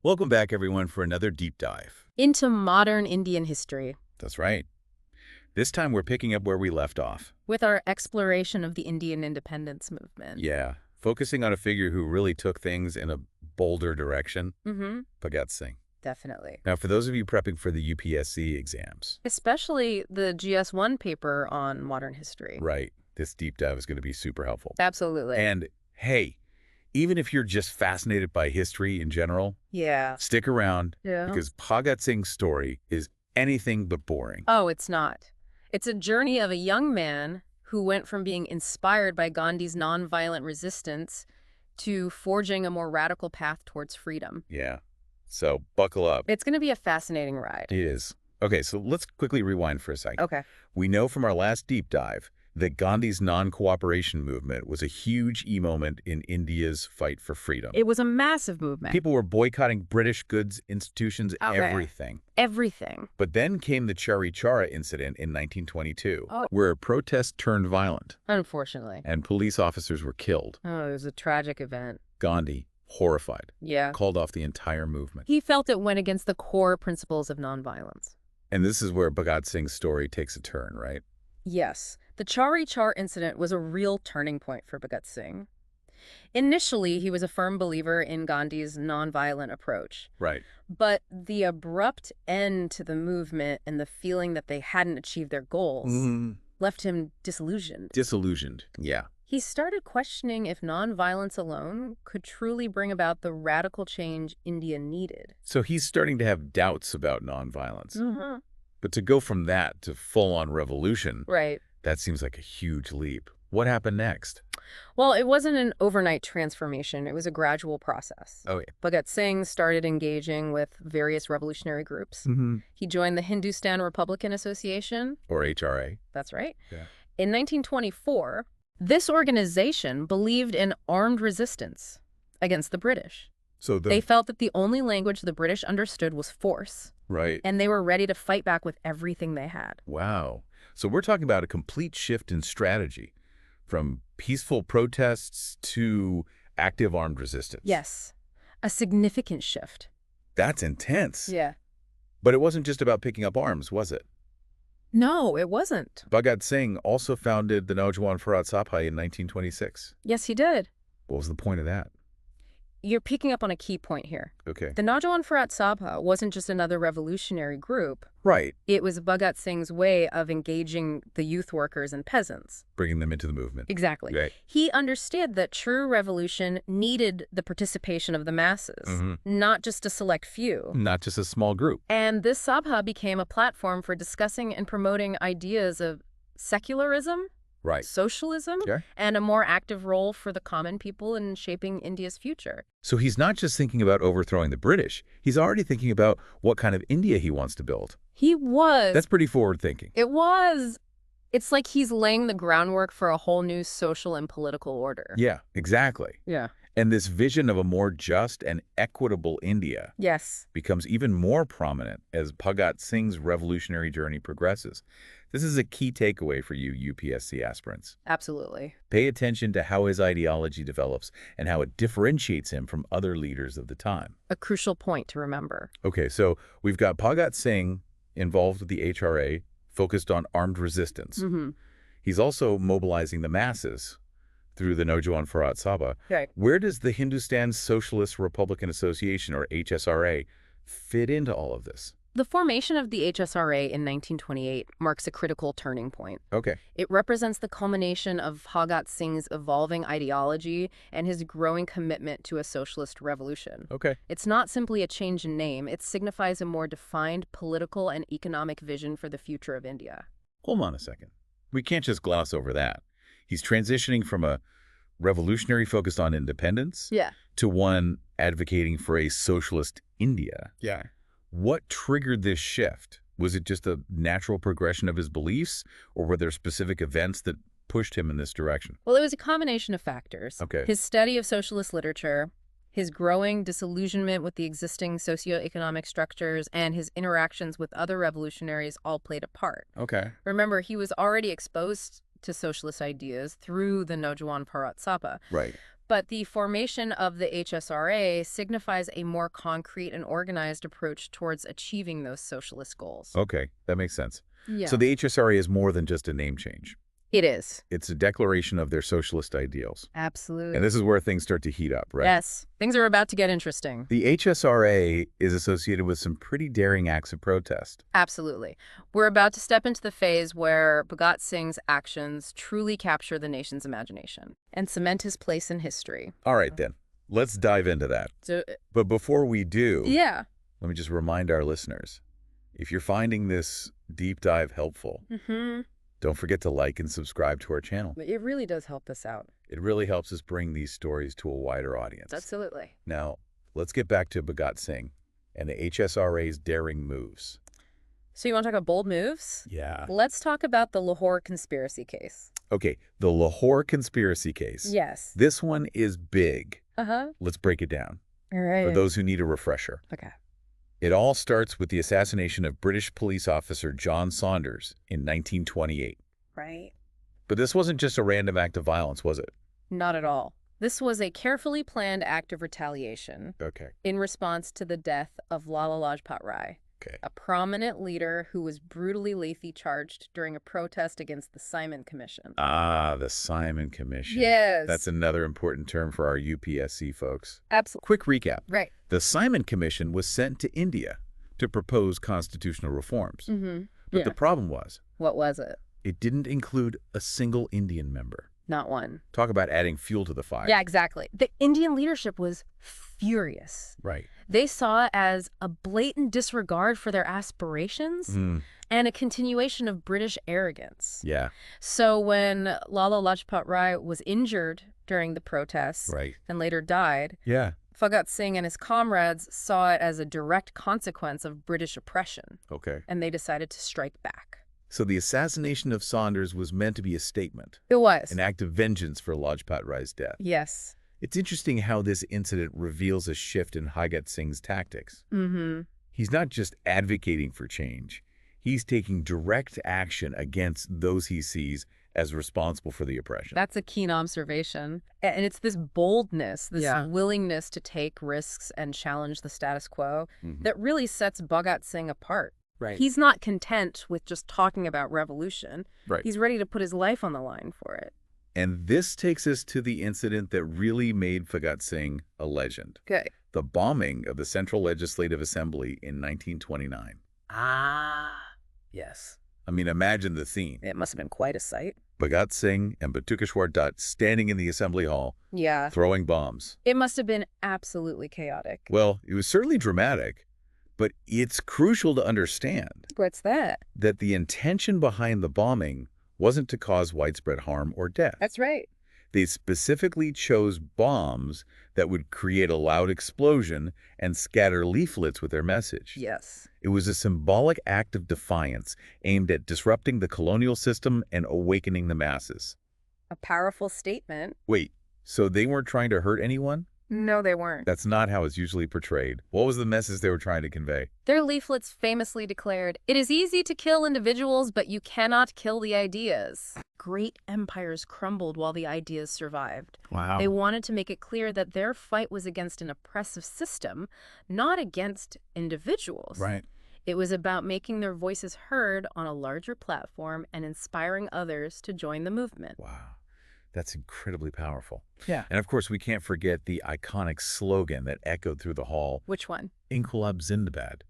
Welcome back, everyone, for another deep dive. Into modern Indian history, That's right. This time we're picking up where we left off. with our exploration of the Indian independence movement. Yeah, focusing on a figure who really took things in a bolder direction, Mm-hmm. Bhagat Singh. Definitely. Now, for those of you prepping for the UPSC exams, Especially the GS1 paper on modern history. right, this deep dive is going to be super helpful. Absolutely. And hey, even if you're just fascinated by history in general, yeah. stick around Yeah. because Bhagat Singh's story is anything but boring. Oh, it's not. It's a journey of a young man who went from being inspired by Gandhi's nonviolent resistance to forging a more radical path towards freedom. Yeah, so buckle up. It's going to be a fascinating ride. It is. Okay, so let's quickly rewind for a second. Okay. We know from our last deep dive that Gandhi's non-cooperation movement was a huge moment in India's fight for freedom. It was a massive movement. People were boycotting British goods, institutions, Okay. everything. Everything. But then came the Chara incident in 1922, Oh. where a protest turned violent Unfortunately. and police officers were killed. Oh, it was a tragic event. Gandhi, horrified, Yeah. called off the entire movement. He felt it went against the core principles of nonviolence. And this is where Bhagat Singh's story takes a turn, right? Yes, the Char incident was a real turning point for Bhagat Singh. Initially, he was a firm believer in Gandhi's nonviolent approach. Right. But the abrupt end to the movement and the feeling that they hadn't achieved their goals left him disillusioned. Disillusioned, yeah. He started questioning if nonviolence alone could truly bring about the radical change India needed. So he's starting to have doubts about nonviolence. Mm-hmm. But to go from that to full-on revolution, Right. that seems like a huge leap. What happened next? Well, it wasn't an overnight transformation. It was a gradual process. Oh, yeah. Bhagat Singh started engaging with various revolutionary groups. He joined the Hindustan Republican Association. Or HRA. That's right. Yeah. In 1924, this organization believed in armed resistance against the British. So They felt that the only language the British understood was force, Right. and they were ready to fight back with everything they had. Wow. So we're talking about a complete shift in strategy, from peaceful protests to active armed resistance. Yes, a significant shift. That's intense. Yeah. But it wasn't just about picking up arms, was it? No, it wasn't. Bhagat Singh also founded the Naujawan Farad Sabha in 1926. Yes, he did. What was the point of that? You're picking up on a key point here. Okay. The Naujawan Farad Sabha wasn't just another revolutionary group. Right. It was Bhagat Singh's way of engaging the youth workers and peasants. Bringing them into the movement. Exactly. Right. He understood that true revolution needed the participation of the masses, not just a select few. Not just a small group. And this Sabha became a platform for discussing and promoting ideas of secularism, Right. socialism, Sure. and a more active role for the common people in shaping India's future. So he's not just thinking about overthrowing the British. He's already thinking about what kind of India he wants to build. He was. That's pretty forward thinking. It was. It's like he's laying the groundwork for a whole new social and political order. Yeah, exactly. Yeah. And this vision of a more just and equitable India Yes. becomes even more prominent as Bhagat Singh's revolutionary journey progresses. This is a key takeaway for you UPSC aspirants. Absolutely. Pay attention to how his ideology develops and how it differentiates him from other leaders of the time. A crucial point to remember. Okay, so we've got Bhagat Singh involved with the HRA, focused on armed resistance. He's also mobilizing the masses through the Naujawan Farad Sabha. Right. Where does the Hindustan Socialist Republican Association, or HSRA, fit into all of this? The formation of the HSRA in 1928 marks a critical turning point. Okay. It represents the culmination of Bhagat Singh's evolving ideology and his growing commitment to a socialist revolution. Okay. It's not simply a change in name, it signifies a more defined political and economic vision for the future of India. Hold on a second. We can't just gloss over that. He's transitioning from a revolutionary focused on independence Yeah. to one advocating for a socialist India. Yeah. What triggered this shift? Was it just a natural progression of his beliefs, or were there specific events that pushed him in this direction? Well, it was a combination of factors. Okay. His study of socialist literature, his growing disillusionment with the existing socioeconomic structures, and his interactions with other revolutionaries all played a part. Okay. Remember, he was already exposed to socialist ideas through the Naujawan Farad Sabha. Right. But the formation of the HSRA signifies a more concrete and organized approach towards achieving those socialist goals. Okay, that makes sense. Yeah. So the HSRA is more than just a name change. It is. It's a declaration of their socialist ideals. Absolutely. And this is where things start to heat up, right? Yes. Things are about to get interesting. The HSRA is associated with some pretty daring acts of protest. Absolutely. We're about to step into the phase where Bhagat Singh's actions truly capture the nation's imagination and cement his place in history. All right, then. Let's dive into that. So, But before we do, yeah. let me just remind our listeners, if you're finding this deep dive helpful, don't forget to like and subscribe to our channel. It really does help us out. It really helps us bring these stories to a wider audience. Absolutely. Now, let's get back to Bhagat Singh and the HSRA's daring moves. So you want to talk about bold moves? Yeah. Let's talk about the Lahore conspiracy case. Okay, the Lahore conspiracy case. Yes. This one is big. Uh-huh. Let's break it down All right. for those who need a refresher. Okay. It all starts with the assassination of British police officer John Saunders in 1928. Right. But this wasn't just a random act of violence, was it? Not at all. This was a carefully planned act of retaliation Okay. in response to the death of Lala Lajpat Rai, Okay. a prominent leader who was brutally lethally charged during a protest against the Simon Commission. Ah, the Simon Commission. Yes. That's another important term for our UPSC folks. Absolutely. Quick recap. Right. The Simon Commission was sent to India to propose constitutional reforms. But the problem was, What was it? it didn't include a single Indian member. Not one. Talk about adding fuel to the fire. Yeah, exactly. The Indian leadership was furious. Right. They saw it as a blatant disregard for their aspirations and a continuation of British arrogance. Yeah. So when Lala Lajpat Rai was injured during the protests Right. and later died, Yeah. Bhagat Singh and his comrades saw it as a direct consequence of British oppression, Okay. and they decided to strike back. So the assassination of Saunders was meant to be a statement, It was. an act of vengeance for Lajpat Rai's death. Yes. It's interesting how this incident reveals a shift in Bhagat Singh's tactics. He's not just advocating for change. He's taking direct action against those he sees as responsible for the oppression. That's a keen observation. And it's this boldness, this Yeah. willingness to take risks and challenge the status quo that really sets Bhagat Singh apart. Right. He's not content with just talking about revolution. Right. He's ready to put his life on the line for it. And this takes us to the incident that really made Bhagat Singh a legend. Okay. The bombing of the Central Legislative Assembly in 1929. Yes. I mean, imagine the scene. It must have been quite a sight. Bhagat Singh and Batukeshwar Dutt standing in the assembly hall, Yeah. throwing bombs. It must have been absolutely chaotic. Well, it was certainly dramatic, but it's crucial to understand What's that? that the intention behind the bombing wasn't to cause widespread harm or death. That's right. They specifically chose bombs that would create a loud explosion and scatter leaflets with their message. Yes. It was a symbolic act of defiance aimed at disrupting the colonial system and awakening the masses. A powerful statement. Wait, so they weren't trying to hurt anyone? No, they weren't. That's not how it's usually portrayed. What was the message they were trying to convey? Their leaflets famously declared, "It is easy to kill individuals, but you cannot kill the ideas." Great empires crumbled while the ideas survived. Wow. They wanted to make it clear that their fight was against an oppressive system, not against individuals. Right. It was about making their voices heard on a larger platform and inspiring others to join the movement. Wow. That's incredibly powerful. Yeah. And of course, we can't forget the iconic slogan that echoed through the hall, Which one? Inqilab Zindabad.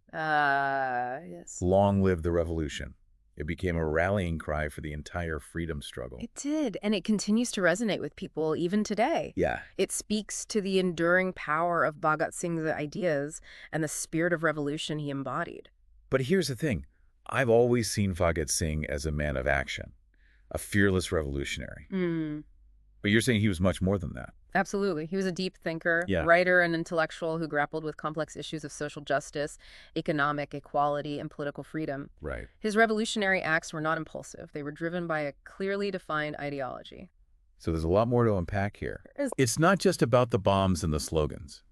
Yes. Long live the revolution. It became a rallying cry for the entire freedom struggle. It did, and it continues to resonate with people even today. Yeah. It speaks to the enduring power of Bhagat Singh's ideas and the spirit of revolution he embodied. But here's the thing. I've always seen Bhagat Singh as a man of action, a fearless revolutionary. But you're saying he was much more than that. Absolutely. He was a deep thinker, Yeah. writer, and intellectual who grappled with complex issues of social justice, economic equality, and political freedom. Right. His revolutionary acts were not impulsive. They were driven by a clearly defined ideology. So there's a lot more to unpack here. There is. It's not just about the bombs and the slogans.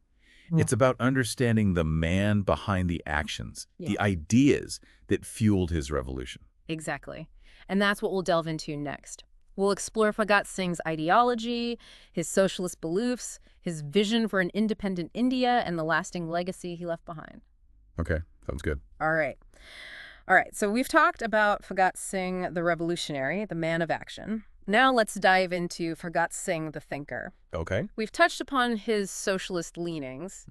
It's about understanding the man behind the actions, the ideas that fueled his revolution. Exactly. And that's what we'll delve into next. We'll explore Bhagat Singh's ideology, his socialist beliefs, his vision for an independent India, and the lasting legacy he left behind. Okay, sounds good. All right. All right, so we've talked about Bhagat Singh, the revolutionary, the man of action. Now let's dive into Bhagat Singh, the thinker. Okay. We've touched upon his socialist leanings,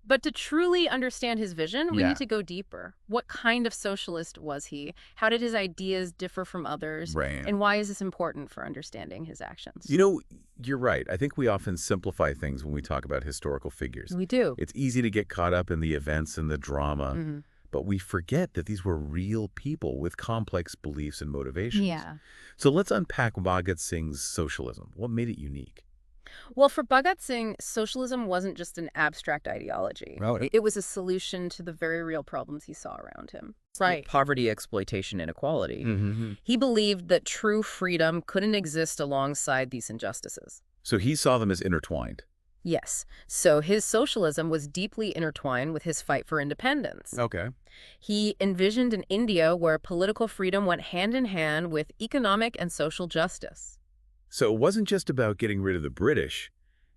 but to truly understand his vision, we need to go deeper. What kind of socialist was he? How did his ideas differ from others? Right. And why is this important for understanding his actions? You know, you're right. I think we often simplify things when we talk about historical figures. We do. It's easy to get caught up in the events and the drama, but we forget that these were real people with complex beliefs and motivations. Yeah. So let's unpack Bhagat Singh's socialism. What made it unique? Well, for Bhagat Singh, socialism wasn't just an abstract ideology. Right. It was a solution to the very real problems he saw around him. Right. Poverty, exploitation, inequality. He believed that true freedom couldn't exist alongside these injustices. So he saw them as intertwined. Yes. So his socialism was deeply intertwined with his fight for independence. Okay. He envisioned an India where political freedom went hand in hand with economic and social justice. So it wasn't just about getting rid of the British.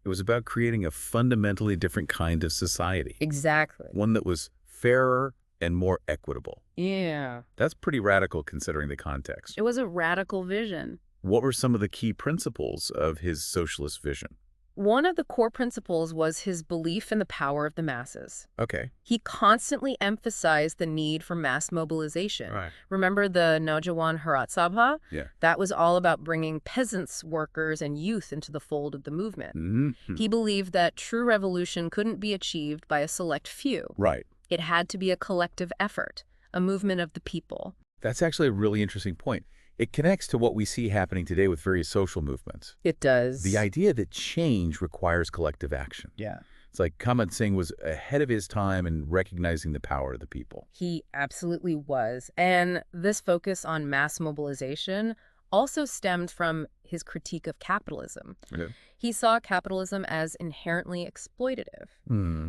It was about creating a fundamentally different kind of society. Exactly. One that was fairer and more equitable. Yeah. That's pretty radical considering the context. It was a radical vision. What were some of the key principles of his socialist vision? One of the core principles was his belief in the power of the masses. Okay. He constantly emphasized the need for mass mobilization. Right. Remember the Naujawan Harat Sabha? Yeah. That was all about bringing peasants, workers, and youth into the fold of the movement. He believed that true revolution couldn't be achieved by a select few. Right. It had to be a collective effort, a movement of the people. That's actually a really interesting point. It connects to what we see happening today with various social movements. It does. The idea that change requires collective action. Yeah. It's like Bhagat Singh was ahead of his time in recognizing the power of the people. He absolutely was. And this focus on mass mobilization also stemmed from his critique of capitalism. Okay. He saw capitalism as inherently exploitative,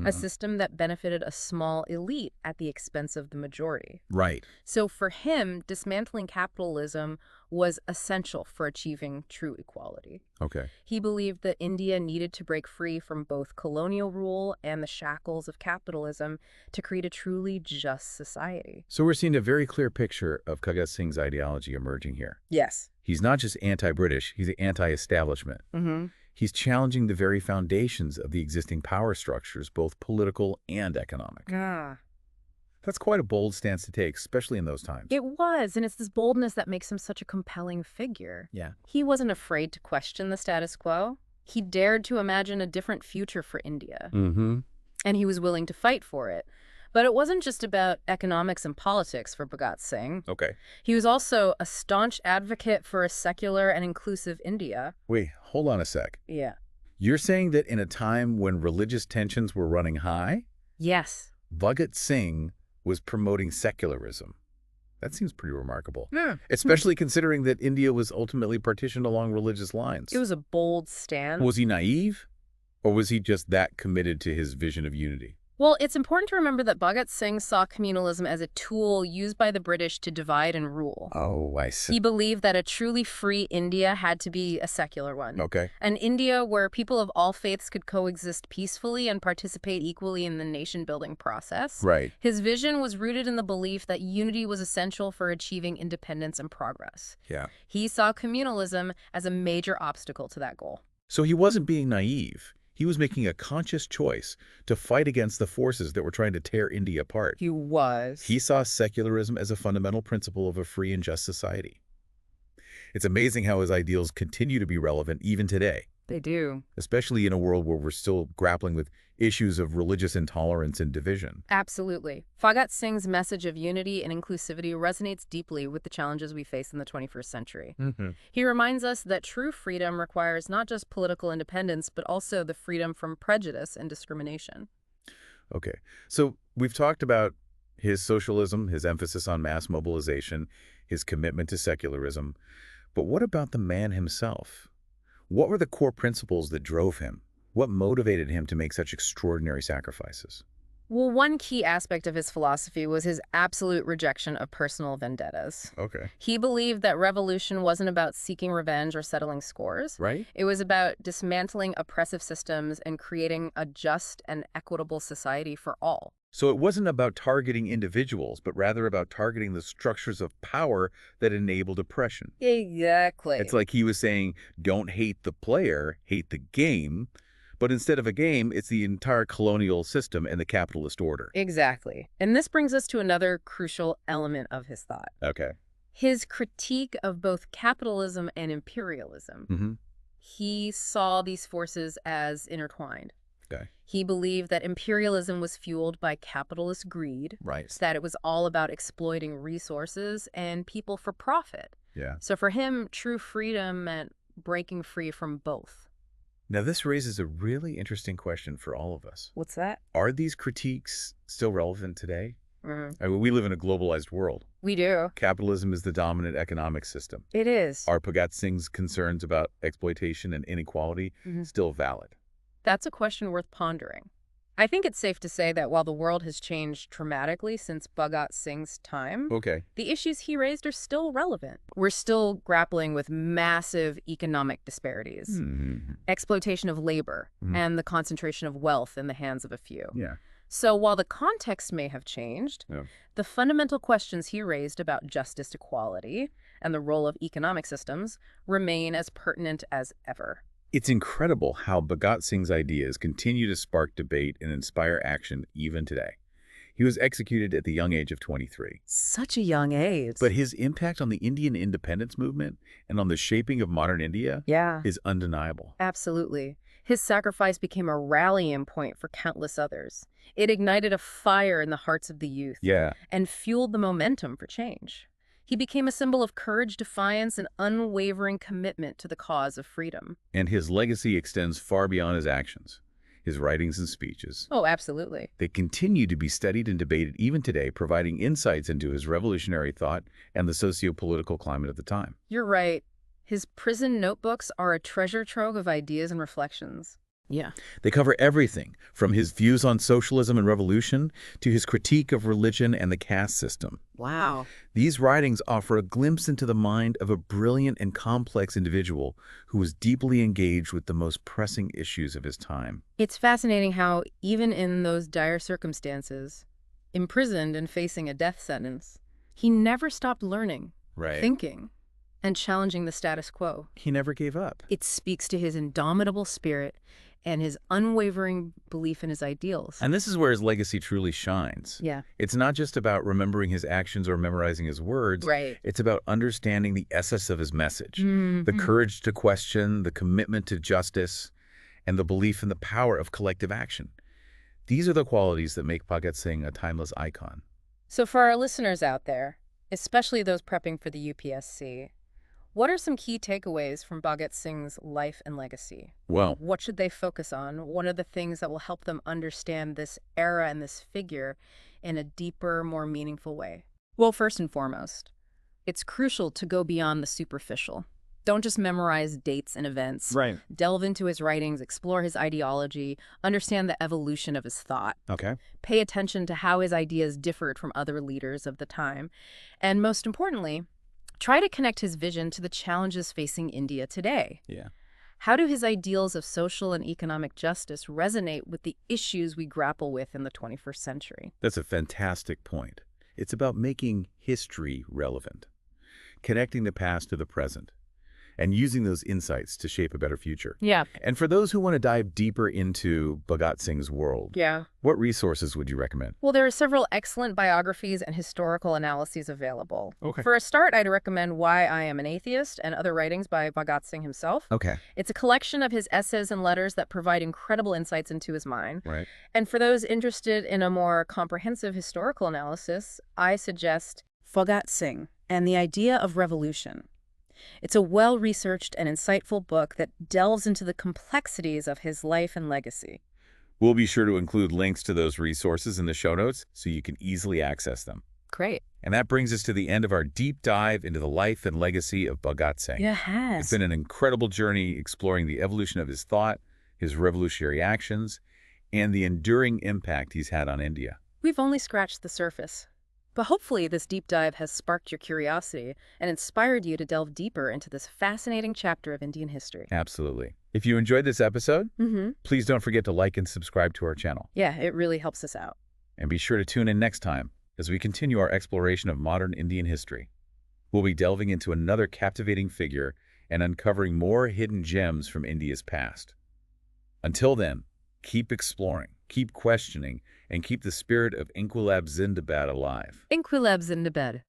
a system that benefited a small elite at the expense of the majority. Right. So for him, dismantling capitalism was essential for achieving true equality. Okay. He believed that India needed to break free from both colonial rule and the shackles of capitalism to create a truly just society. So we're seeing a very clear picture of Bhagat Singh's ideology emerging here. Yes. He's not just anti-British, he's anti-establishment. He's challenging the very foundations of the existing power structures, both political and economic. That's quite a bold stance to take, especially in those times. It was, and it's this boldness that makes him such a compelling figure. Yeah. He wasn't afraid to question the status quo. He dared to imagine a different future for India. And he was willing to fight for it. But it wasn't just about economics and politics for Bhagat Singh. Okay. He was also a staunch advocate for a secular and inclusive India. Wait, hold on a sec. Yeah. You're saying that in a time when religious tensions were running high, Yes. Bhagat Singh was promoting secularism. That seems pretty remarkable. Yeah. Especially considering that India was ultimately partitioned along religious lines. It was a bold stand. Was he naive? Or was he just that committed to his vision of unity? Well, it's important to remember that Bhagat Singh saw communalism as a tool used by the British to divide and rule. Oh, I see. He believed that a truly free India had to be a secular one. Okay. An India where people of all faiths could coexist peacefully and participate equally in the nation-building process. Right. His vision was rooted in the belief that unity was essential for achieving independence and progress. Yeah. He saw communalism as a major obstacle to that goal. So he wasn't being naive. He was making a conscious choice to fight against the forces that were trying to tear India apart. He was. He saw secularism as a fundamental principle of a free and just society. It's amazing how his ideals continue to be relevant even today, They do. especially in a world where we're still grappling with issues of religious intolerance and division. Absolutely. Bhagat Singh's message of unity and inclusivity resonates deeply with the challenges we face in the 21st century. He reminds us that true freedom requires not just political independence, but also the freedom from prejudice and discrimination. Okay, so we've talked about his socialism, his emphasis on mass mobilization, his commitment to secularism. But what about the man himself? What were the core principles that drove him? What motivated him to make such extraordinary sacrifices? Well, one key aspect of his philosophy was his absolute rejection of personal vendettas. Okay. He believed that revolution wasn't about seeking revenge or settling scores. Right? It was about dismantling oppressive systems and creating a just and equitable society for all. So it wasn't about targeting individuals, but rather about targeting the structures of power that enabled oppression. Exactly. It's like he was saying, don't hate the player, hate the game. But instead of a game, it's the entire colonial system and the capitalist order. Exactly. And this brings us to another crucial element of his thought. Okay. His critique of both capitalism and imperialism. Mm-hmm. He saw these forces as intertwined. Okay. He believed that imperialism was fueled by capitalist greed, Right. that it was all about exploiting resources and people for profit. Yeah. So for him, true freedom meant breaking free from both. Now, this raises a really interesting question for all of us. What's that? Are these critiques still relevant today? I mean, we live in a globalized world. We do. Capitalism is the dominant economic system. It is. Are Bhagat Singh's concerns about exploitation and inequality still valid? That's a question worth pondering. I think it's safe to say that while the world has changed dramatically since Bhagat Singh's time, Okay. the issues he raised are still relevant. We're still grappling with massive economic disparities, exploitation of labor, and the concentration of wealth in the hands of a few. Yeah. So while the context may have changed, the fundamental questions he raised about justice, equality, and the role of economic systems remain as pertinent as ever. It's incredible how Bhagat Singh's ideas continue to spark debate and inspire action even today. He was executed at the young age of 23. Such a young age. But his impact on the Indian independence movement and on the shaping of modern India is undeniable. Absolutely. His sacrifice became a rallying point for countless others. It ignited a fire in the hearts of the youth and fueled the momentum for change. He became a symbol of courage, defiance, and unwavering commitment to the cause of freedom. And his legacy extends far beyond his actions, his writings and speeches. Oh, absolutely. They continue to be studied and debated even today, providing insights into his revolutionary thought and the socio-political climate of the time. You're right. His prison notebooks are a treasure trove of ideas and reflections. Yeah. They cover everything from his views on socialism and revolution to his critique of religion and the caste system. Wow. These writings offer a glimpse into the mind of a brilliant and complex individual who was deeply engaged with the most pressing issues of his time. It's fascinating how, even in those dire circumstances, imprisoned and facing a death sentence, he never stopped learning, thinking, and challenging the status quo. He never gave up. It speaks to his indomitable spirit and his unwavering belief in his ideals. And this is where his legacy truly shines. Yeah. It's not just about remembering his actions or memorizing his words. Right. It's about understanding the essence of his message, the courage to question, the commitment to justice, and the belief in the power of collective action. These are the qualities that make Bhagat Singh a timeless icon. So for our listeners out there, especially those prepping for the UPSC, what are some key takeaways from Bhagat Singh's life and legacy? Well, What should they focus on? What are the things that will help them understand this era and this figure in a deeper, more meaningful way? Well, first and foremost, it's crucial to go beyond the superficial. Don't just memorize dates and events. right. Delve into his writings, explore his ideology, understand the evolution of his thought. Okay. Pay attention to how his ideas differed from other leaders of the time. And most importantly, try to connect his vision to the challenges facing India today. Yeah. How do his ideals of social and economic justice resonate with the issues we grapple with in the 21st century? That's a fantastic point. It's about making history relevant, connecting the past to the present, and using those insights to shape a better future. Yeah. And for those who want to dive deeper into Bhagat Singh's world, Yeah. what resources would you recommend? Well, there are several excellent biographies and historical analyses available. Okay. For a start, I'd recommend Why I Am an Atheist and Other Writings by Bhagat Singh himself. Okay. It's a collection of his essays and letters that provide incredible insights into his mind. Right. And for those interested in a more comprehensive historical analysis, I suggest Bhagat Singh and the Idea of Revolution. It's a well-researched and insightful book that delves into the complexities of his life and legacy. We'll be sure to include links to those resources in the show notes so you can easily access them. Great. And that brings us to the end of our deep dive into the life and legacy of Bhagat Singh. Yeah, it has. It's been an incredible journey exploring the evolution of his thought, his revolutionary actions, and the enduring impact he's had on India. We've only scratched the surface. But hopefully this deep dive has sparked your curiosity and inspired you to delve deeper into this fascinating chapter of Indian history. Absolutely. If you enjoyed this episode, please don't forget to like and subscribe to our channel. Yeah, it really helps us out. And be sure to tune in next time as we continue our exploration of modern Indian history. We'll be delving into another captivating figure and uncovering more hidden gems from India's past. Until then, keep exploring, keep questioning, and keep the spirit of Inquilab Zindabad alive. Inquilab Zindabad.